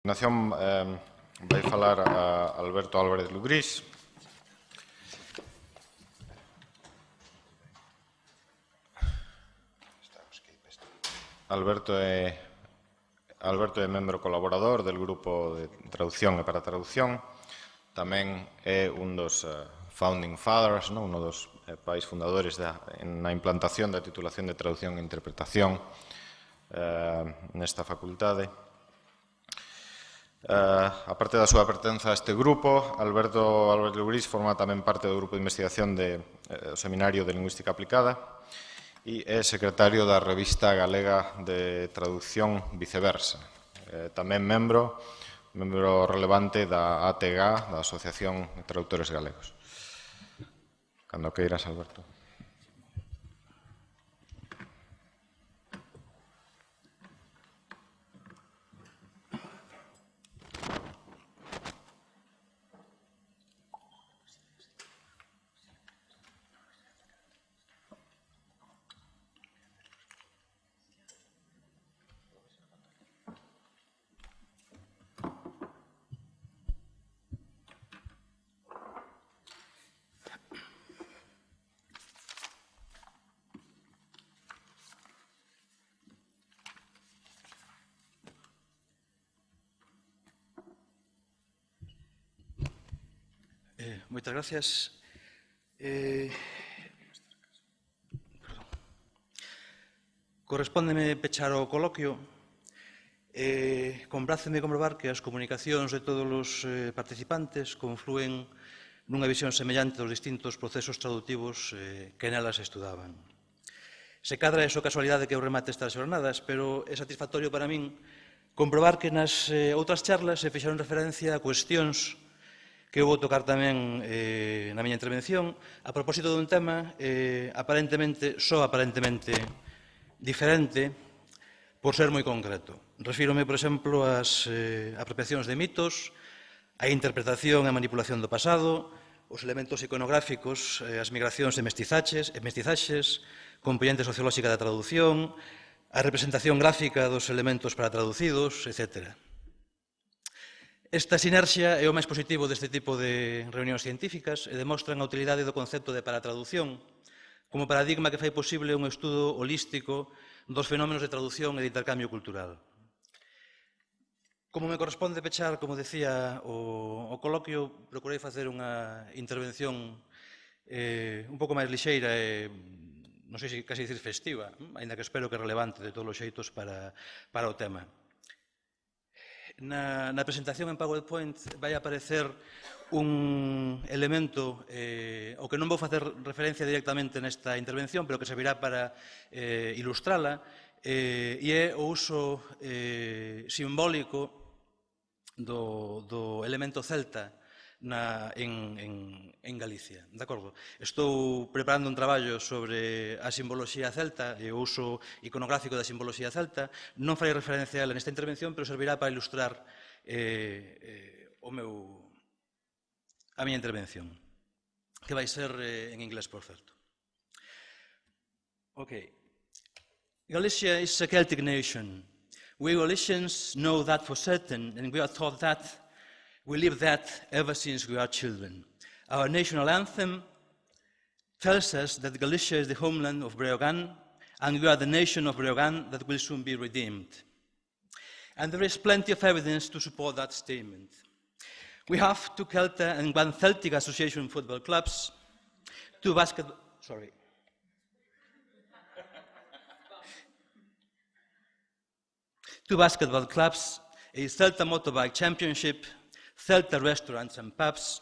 A continuación vai falar a Alberto Alvarez Lugris. Alberto é membro colaborador del grupo de traducción e para traducción. Tamén é un dos founding fathers, un dos pais fundadores na implantación da titulación de traducción e interpretación nesta facultade. A parte da súa pertenza a este grupo, Alberto Alvarez Lugris forma tamén parte do grupo de investigación do Seminario de Lingüística Aplicada e é secretario da revista galega de traducción Viceversa. Tamén membro relevante da ATG, da Asociación de Traductores Galegos. Cando queiras, Alberto. Moitas gracias. Correspóndeme pechar o coloquio. Compráceme comprobar que as comunicacións de todos os participantes conflúen nunha visión semellante dos distintos procesos traductivos que nelas estudaban. Se cadra é só casualidade que eu remate estas jornadas, pero é satisfactorio para min comprobar que nas outras charlas se fixaron referencia a cuestións que eu vou tocar tamén na miña intervención, a propósito dun tema só aparentemente diferente, por ser moi concreto. Refírome, por exemplo, ás apropiacións de mitos, a interpretación e manipulación do pasado, os elementos iconográficos, as migracións e mestizaxes, componente sociolóxica da traducción, a representación gráfica dos elementos para traducidos, etc. Esta sinerxia é o máis positivo deste tipo de reunións científicas e demostran a utilidade do concepto de paratraducción como paradigma que fai posible un estudo holístico dos fenómenos de traducción e de intercambio cultural. Como me corresponde pechar, como decía, o coloquio, procurei facer unha intervención un pouco máis lixeira e, non sei se casi dicir festiva, aínda que espero que relevante de todos os xeitos para o tema. Na presentación en PowerPoint vai aparecer un elemento ao que non vou facer referencia directamente nesta intervención, pero que servirá para ilustrala, e é o uso simbólico do elemento celta en Galicia. De acordo? Estou preparando un traballo sobre a simboloxía celta e o uso iconográfico da simboloxía celta. Non farei referencia a ela nesta intervención, pero servirá para ilustrar a miña intervención, que vai ser en inglés, por certo. Galicia is a Celtic nation. We Galicians know that for certain, and we are taught that. We live that ever since we are children. Our national anthem tells us that Galicia is the homeland of Breogán, and we are the nation of Breogán that will soon be redeemed. And there is plenty of evidence to support that statement. We have two Celta and one Celtic Association football clubs, two basketball clubs, a Celta motorbike championship, Celta restaurants and pubs,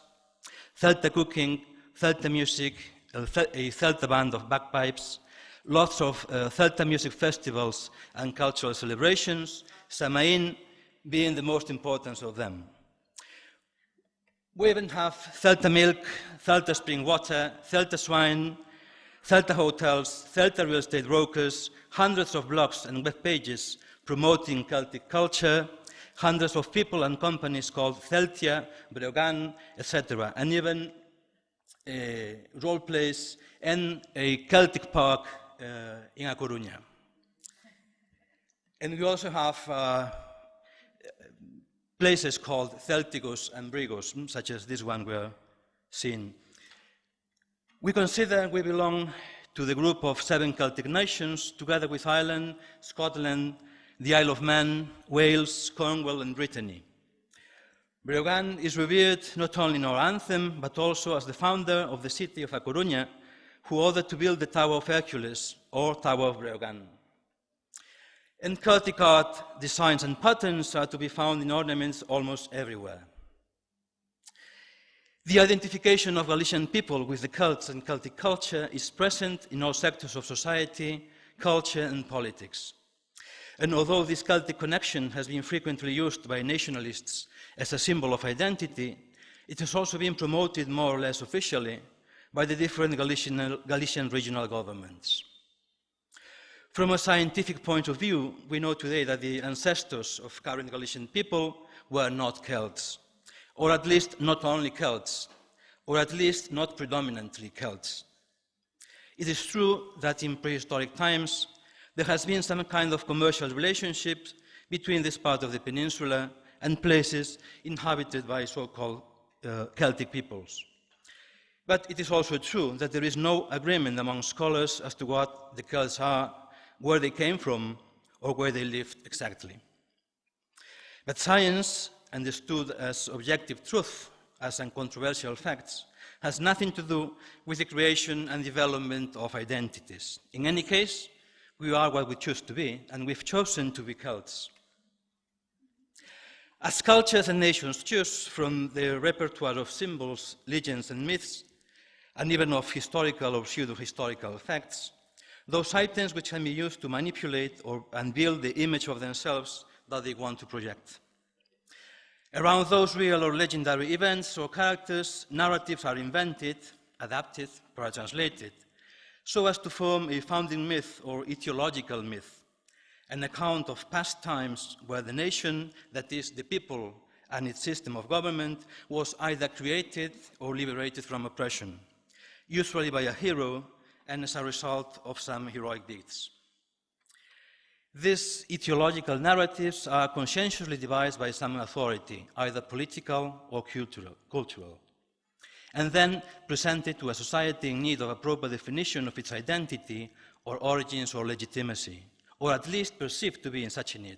Celta cooking, Celta music, a Celta band of bagpipes, lots of Celta music festivals and cultural celebrations, Samaín being the most important of them. We even have Celta milk, Celta spring water, Celta swine, Celta hotels, Celta real estate brokers, hundreds of blogs and web pages promoting Celtic culture, hundreds of people and companies called Celtia, Breogán, etc., and even role plays in a Celtic park in A Corunha. And we also have places called Celticos and Brigos, such as this one we are seeing. We consider we belong to the group of 7 Celtic nations, together with Ireland, Scotland, the Isle of Man, Wales, Cornwall, and Brittany. Breogan is revered not only in our anthem, but also as the founder of the city of Corunha, who ordered to build the Tower of Hercules, or Tower of Breogan. And Celtic art, designs, and patterns are to be found in ornaments almost everywhere. The identification of Galician people with the Celts and Celtic culture is present in all sectors of society, culture, and politics. And although this Celtic connection has been frequently used by nationalists as a symbol of identity, it has also been promoted more or less officially by the different Galician regional governments. From a scientific point of view, we know today that the ancestors of current Galician people were not Celts, or at least not only Celts, or at least not predominantly Celts. It is true that in prehistoric times, there has been some kind of commercial relationship between this part of the peninsula and places inhabited by so-called Celtic peoples. But it is also true that there is no agreement among scholars as to what the Celts are, where they came from, or where they lived exactly. But science, understood as objective truth, as uncontroversial facts, has nothing to do with the creation and development of identities. In any case, we are what we choose to be, and we've chosen to be Celts. As cultures and nations choose from their repertoire of symbols, legends, and myths, and even of historical or pseudo-historical facts, those items which can be used to manipulate and build the image of themselves that they want to project. Around those real or legendary events or characters, narratives are invented, adapted, or translated, so as to form a founding myth or etiological myth, an account of past times where the nation, that is, the people and its system of government, was either created or liberated from oppression, usually by a hero and as a result of some heroic deeds. These etiological narratives are conscientiously devised by some authority, either political or cultural, and then presented to a society in need of a proper definition of its identity or origins or legitimacy, or at least perceived to be in such a need.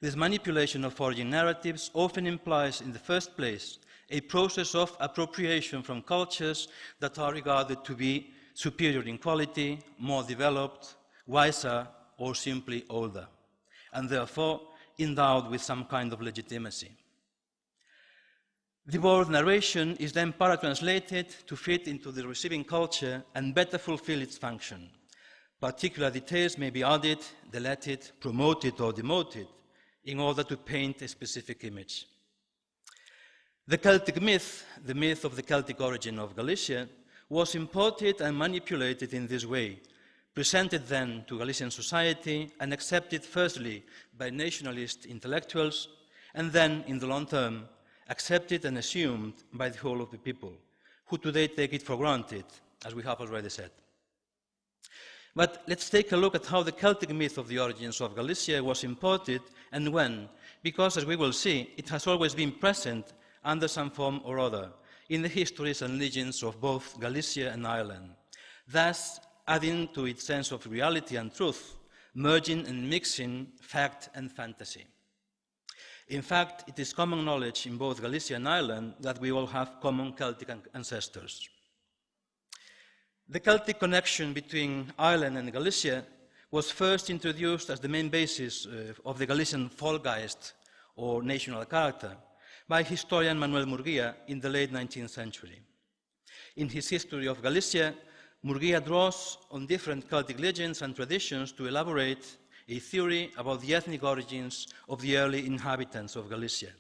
This manipulation of origin narratives often implies, in the first place, a process of appropriation from cultures that are regarded to be superior in quality, more developed, wiser, or simply older, and therefore endowed with some kind of legitimacy. The word narration is then para-translated to fit into the receiving culture and better fulfill its function. Particular details may be added, deleted, promoted, or demoted in order to paint a specific image. The Celtic myth, the myth of the Celtic origin of Galicia, was imported and manipulated in this way, presented then to Galician society and accepted firstly by nationalist intellectuals, and then, in the long term, accepted and assumed by the whole of the people, who today take it for granted, as we have already said. But let's take a look at how the Celtic myth of the origins of Galicia was imported and when, because as we will see, it has always been present under some form or other in the histories and legends of both Galicia and Ireland, thus adding to its sense of reality and truth, merging and mixing fact and fantasy. In fact, it is common knowledge in both Galicia and Ireland that we all have common Celtic ancestors. The Celtic connection between Ireland and Galicia was first introduced as the main basis of the Galician Volksgeist, or national character, by historian Manuel Murguia in the late 19th century. In his History of Galicia, Murguia draws on different Celtic legends and traditions to elaborate a theory about the ethnic origins of the early inhabitants of Galicia.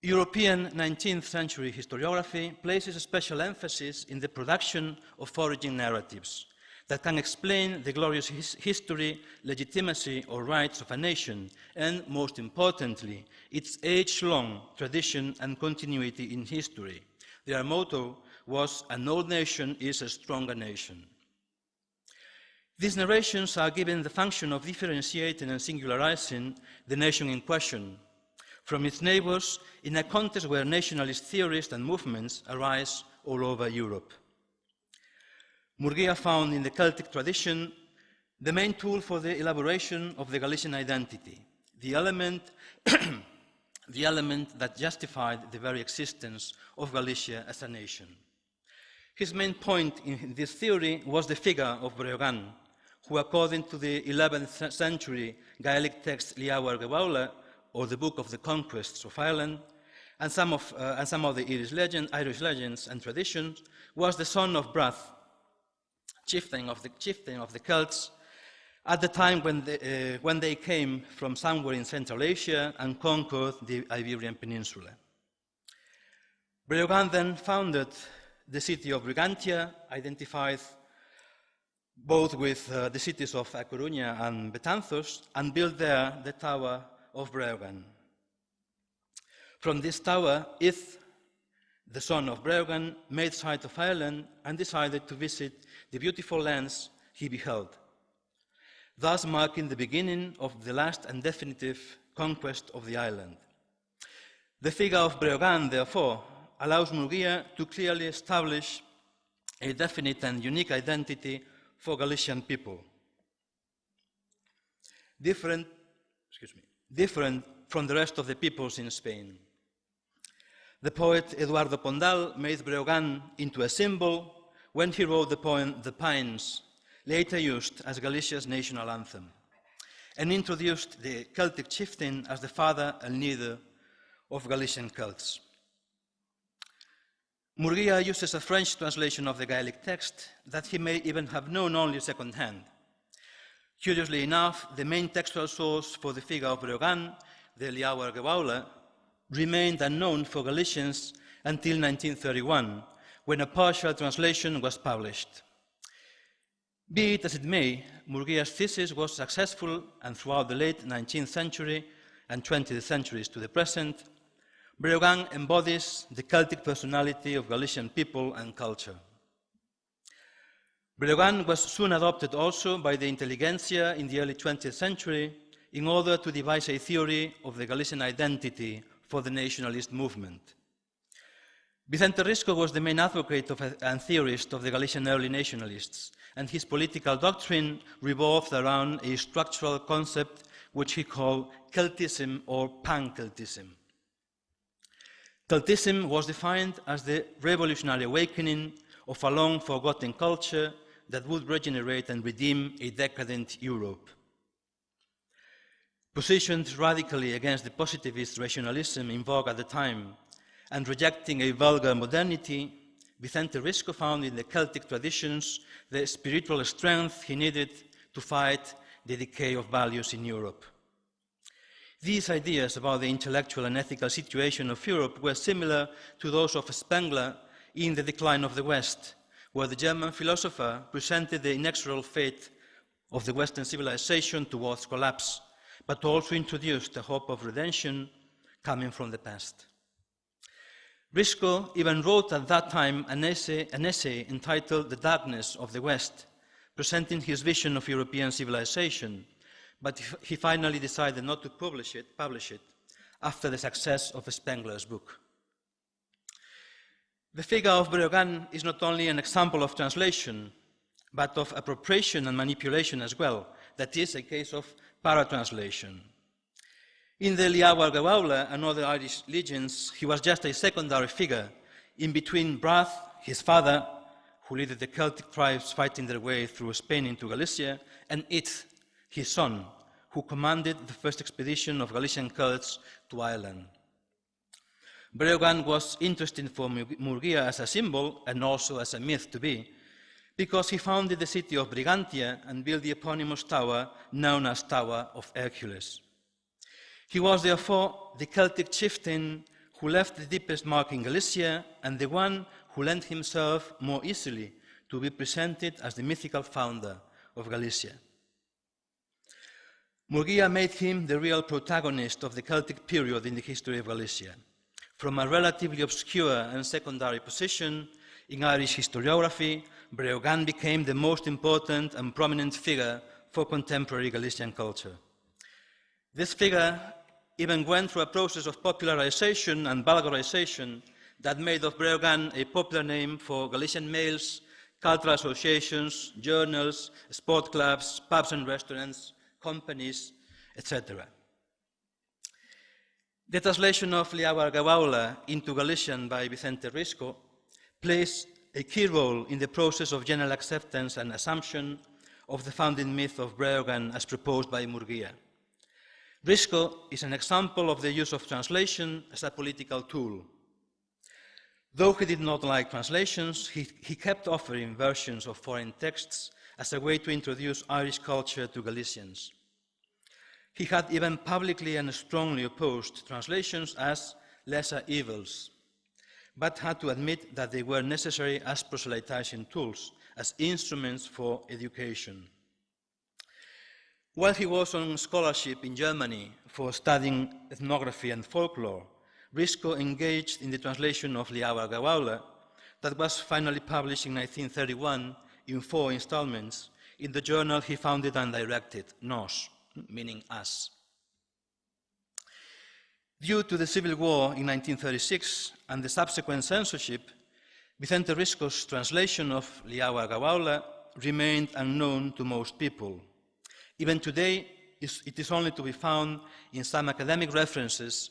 European 19th century historiography places a special emphasis in the production of origin narratives that can explain the glorious history, legitimacy, or rights of a nation, and, most importantly, its age-long tradition and continuity in history. Their motto was, "An old nation is a stronger nation." These narrations are given the function of differentiating and singularizing the nation in question from its neighbors in a context where nationalist theories and movements arise all over Europe. Murguia found in the Celtic tradition the main tool for the elaboration of the Galician identity, the element that justified the very existence of Galicia as a nation. His main point in this theory was the figure of Breogan, who, according to the 11th century Gaelic text Liawar Gewaula, or the Book of the Conquests of Ireland, and some of the Irish legends and traditions, was the son of Brath, chieftain of the Celts, at the time when they came from somewhere in Central Asia and conquered the Iberian Peninsula. Breogan then founded the city of Brigantia, identified both with the cities of Corunha and Betanzos, and built there the Tower of Breogan. From this tower, Ith, the son of Breogan, made sight of Ireland and decided to visit the beautiful lands he beheld, thus marking the beginning of the last and definitive conquest of the island. The figure of Breogan, therefore, allows Murguia to clearly establish a definite and unique identity for Galician people, different from the rest of the peoples in Spain. The poet Eduardo Pondal made Breogan into a symbol when he wrote the poem The Pines, later used as Galicia's national anthem, and introduced the Celtic chieftain as the father and leader of Galician Celts. Murguia uses a French translation of the Gaelic text that he may even have known only second-hand. Curiously enough, the main textual source for the figure of Breogan, the Liawar Gewaula, remained unknown for Galicians until 1931, when a partial translation was published. Be it as it may, Murguia's thesis was successful, and throughout the late 19th century and 20th centuries to the present, Breogan embodies the Celtic personality of Galician people and culture. Breogan was soon adopted also by the intelligentsia in the early 20th century in order to devise a theory of the Galician identity for the nationalist movement. Vicente Risco was the main advocate and theorist of the Galician early nationalists, and his political doctrine revolved around a structural concept which he called Celtism or pan-Celtism. Celtism was defined as the revolutionary awakening of a long-forgotten culture that would regenerate and redeem a decadent Europe. Positioned radically against the positivist rationalism in vogue at the time and rejecting a vulgar modernity, Vicente Risco found in the Celtic traditions the spiritual strength he needed to fight the decay of values in Europe. These ideas about the intellectual and ethical situation of Europe were similar to those of Spengler in The Decline of the West, where the German philosopher presented the inexorable fate of the Western civilization towards collapse, but also introduced the hope of redemption coming from the past. Risco even wrote at that time an essay entitled The Darkness of the West, presenting his vision of European civilization, but he finally decided not to publish it after the success of Spengler's book. The figure of Breogan is not only an example of translation, but of appropriation and manipulation as well. That is a case of paratranslation. In the Liawar Gewaula and other Irish legends, he was just a secondary figure in between Brath, his father, who led the Celtic tribes fighting their way through Spain into Galicia, and Ith, his son, who commanded the first expedition of Galician Celts to Ireland. Breogan was interesting for Murguia as a symbol and also as a myth to be, because he founded the city of Brigantia and built the eponymous tower known as Tower of Hercules. He was therefore the Celtic chieftain who left the deepest mark in Galicia and the one who lent himself more easily to be presented as the mythical founder of Galicia. Murguia made him the real protagonist of the Celtic period in the history of Galicia, from a relatively obscure and secondary position in Irish historiography Breogán became the most important and prominent figure for contemporary Galician culture. This figure even went through a process of popularization and vulgarization that made of Breogán a popular name for Galician males, cultural associations, journals, sport clubs, pubs and restaurants, companies, etc. The translation of Liaua Gawaula into Galician by Vicente Risco plays a key role in the process of general acceptance and assumption of the founding myth of Breogán as proposed by Murguia. Risco is an example of the use of translation as a political tool. Though he did not like translations, he kept offering versions of foreign texts as a way to introduce Irish culture to Galicians. He had even publicly and strongly opposed translations as lesser evils, but had to admit that they were necessary as proselytizing tools, as instruments for education. While he was on scholarship in Germany for studying ethnography and folklore, Risco engaged in the translation of Liaua Gawaula that was finally published in 1931 in 4 installments in the journal he founded and directed, Nos, meaning us. Due to the Civil War in 1936 and the subsequent censorship, Vicente Risco's translation of Liaua Gawaula remained unknown to most people. Even today, it is only to be found in some academic references,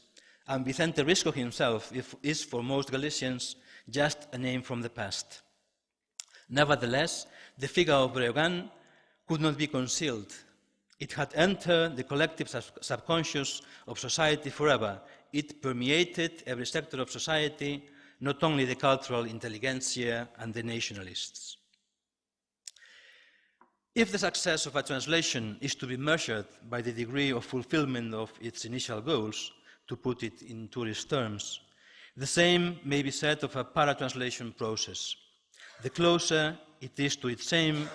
and Vicente Risco himself is for most Galicians just a name from the past. Nevertheless, the figure of Breogán could not be concealed. It had entered the collective subconscious of society forever. It permeated every sector of society, not only the cultural intelligentsia and the nationalists. If the success of a translation is to be measured by the degree of fulfillment of its initial goals, to put it in tourist terms, the same may be said of a para-translation process. The closer it is to its aim,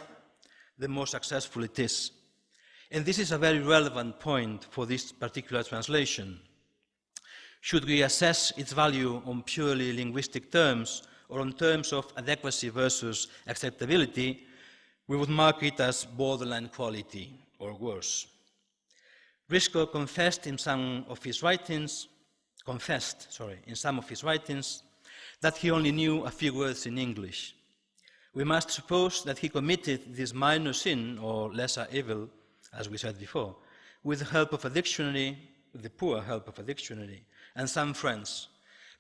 the more successful it is. And this is a very relevant point for this particular translation. Should we assess its value on purely linguistic terms or on terms of adequacy versus acceptability, we would mark it as borderline quality or worse. Risco confessed in some of his writings that he only knew a few words in English. We must suppose that he committed this minor sin or lesser evil, as we said before, with the help of a dictionary, with the poor help of a dictionary, and some friends,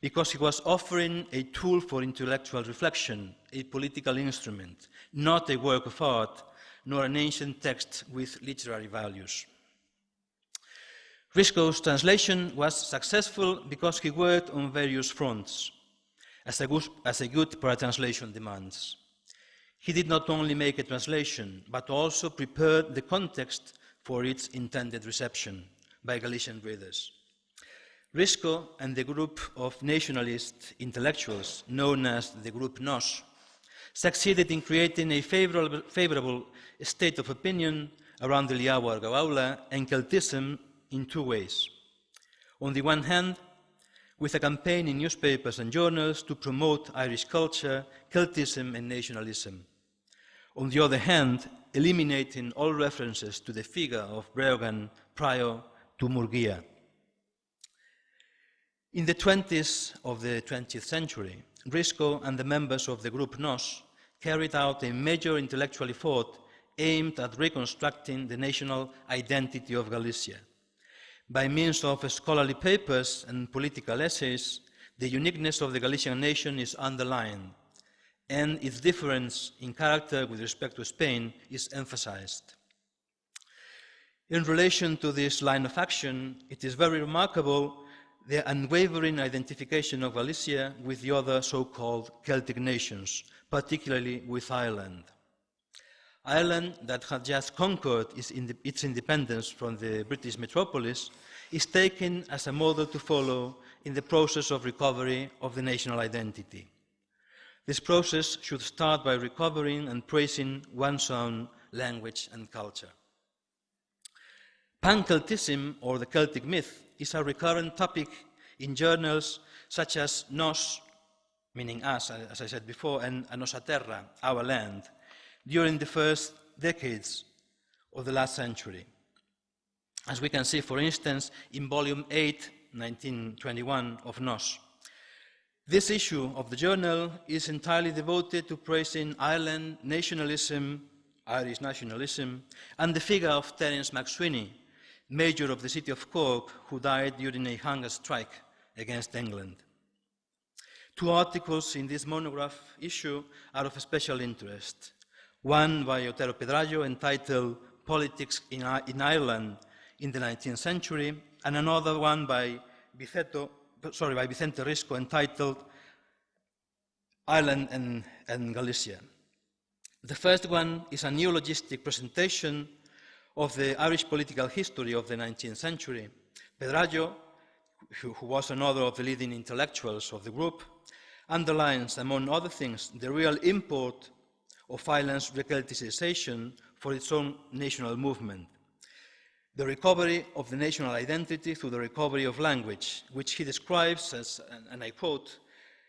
because he was offering a tool for intellectual reflection, a political instrument, not a work of art, nor an ancient text with literary values. Risco's translation was successful because he worked on various fronts, as a good para-translation demands. He did not only make a translation, but also prepared the context for its intended reception by Galician readers. Risco and the group of nationalist intellectuals, known as the Group Nos, succeeded in creating a favorable state of opinion around the Liaua Gawaula and Celtism in 2 ways. On the one hand, with a campaign in newspapers and journals to promote Irish culture, Celtism and nationalism. On the other hand, eliminating all references to the figure of Breogán prior to Murguia. In the 20s of the 20th century, Risco and the members of the Group Nos carried out a major intellectual effort aimed at reconstructing the national identity of Galicia. By means of scholarly papers and political essays, the uniqueness of the Galician nation is underlined, and its difference in character with respect to Spain is emphasized. In relation to this line of action, it is very remarkable the unwavering identification of Galicia with the other so-called Celtic nations, particularly with Ireland. Ireland, that had just conquered its independence from the British metropolis, is taken as a model to follow in the process of recovery of the national identity. This process should start by recovering and praising one's own language and culture. Pan-Celtism, or the Celtic myth, is a recurrent topic in journals such as Nos, meaning us, as I said before, and a nossa terra, our land, during the first decades of the last century. As we can see, for instance, in volume 8, 1921 of Nos. This issue of the journal is entirely devoted to praising Ireland nationalism, Irish nationalism, and the figure of Terence MacSwiney, mayor of the city of Cork, who died during a hunger strike against England. Two articles in this monograph issue are of special interest. One by Otero Pedrallo entitled Politics in Ireland in the 19th Century, and another one by Vicente Risco entitled Ireland and Galicia. The first one is a neologistic presentation of the Irish political history of the 19th century. Pedrallo, who was another of the leading intellectuals of the group, underlines, among other things, the real import of Ireland's reculticization for its own national movement, the recovery of the national identity through the recovery of language, which he describes as, and I quote,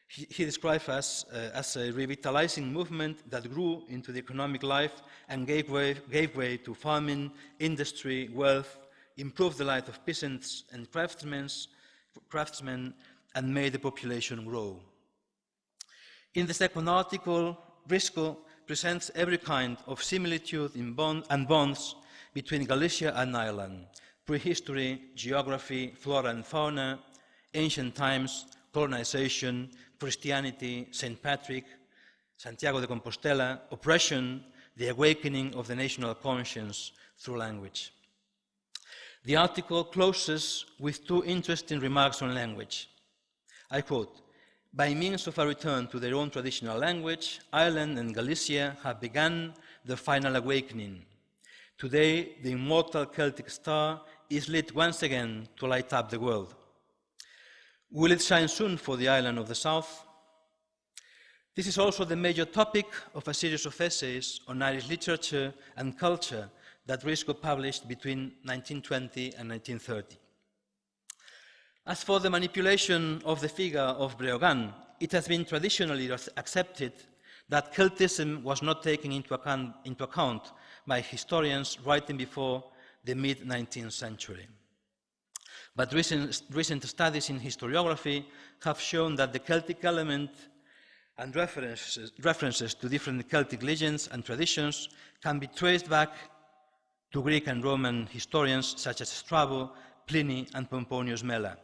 he describes as a revitalizing movement that grew into the economic life and gave way to farming, industry, wealth, improved the life of peasants and craftsmen, and made the population grow. In the second article, Risco presents every kind of similitude in bonds between Galicia and Ireland: prehistory, geography, flora and fauna, ancient times, colonization, Christianity, St. Patrick, Santiago de Compostela, oppression, the awakening of the national conscience through language. The article closes with two interesting remarks on language. I quote, "By means of a return to their own traditional language, Ireland and Galicia have begun their final awakening. Today, the immortal Celtic star is lit once again to light up the world. Will it shine soon for the island of the south?" This is also the major topic of a series of essays on Irish literature and culture that Risco published between 1920 and 1930. As for the manipulation of the figure of Breogán, it has been traditionally accepted that Celtism was not taken into account by historians writing before the mid-19th century. But recent studies in historiography have shown that the Celtic element and references to different Celtic legends and traditions can be traced back to Greek and Roman historians such as Strabo, Pliny, and Pomponius Mela.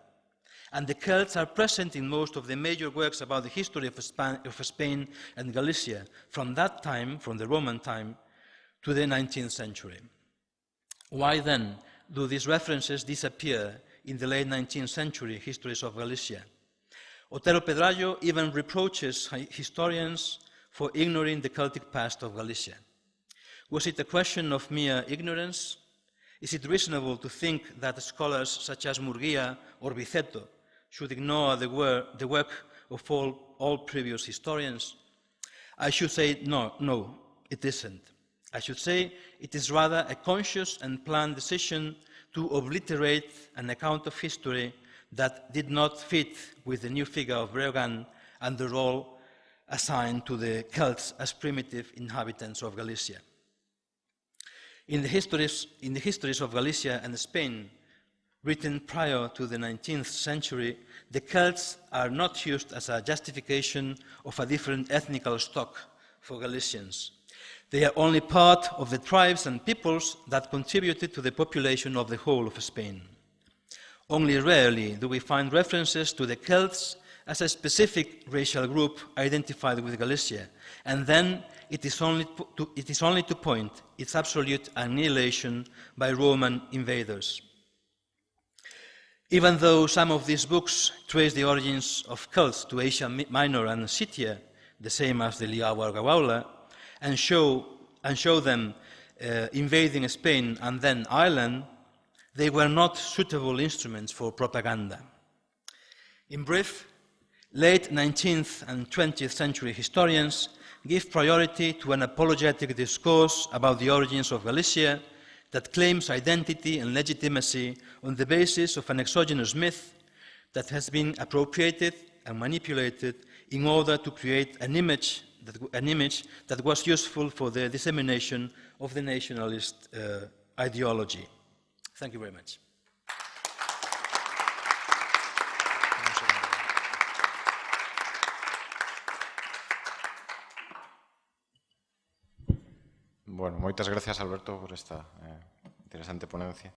And the Celts are present in most of the major works about the history of Spain and Galicia from that time, from the Roman time, to the 19th century. Why then do these references disappear in the late 19th century histories of Galicia? Otero Pedrallo even reproaches historians for ignoring the Celtic past of Galicia. Was it a question of mere ignorance? Is it reasonable to think that scholars such as Murguia or Viceto should ignore the work of all previous historians? I should say no, it isn't. I should say it is rather a conscious and planned decision to obliterate an account of history that did not fit with the new figure of Breogán and the role assigned to the Celts as primitive inhabitants of Galicia. In the histories of Galicia and Spain, written prior to the 19th century, the Celts are not used as a justification of a different ethnical stock for Galicians. They are only part of the tribes and peoples that contributed to the population of the whole of Spain. Only rarely do we find references to the Celts as a specific racial group identified with Galicia, and then it is only to point its absolute annihilation by Roman invaders. Even though some of these books trace the origins of Celts to Asia Minor and Scythia, the same as the Liawa Gawaula, and show them invading Spain and then Ireland, they were not suitable instruments for propaganda. In brief, late 19th and 20th century historians give priority to an apologetic discourse about the origins of Galicia that claims identity and legitimacy on the basis of an exogenous myth that has been appropriated and manipulated in order to create an image that was useful for the dissemination of the nationalist ideology. Thank you very much. Bueno, moitas gracias, Alberto, por esta interesante ponencia.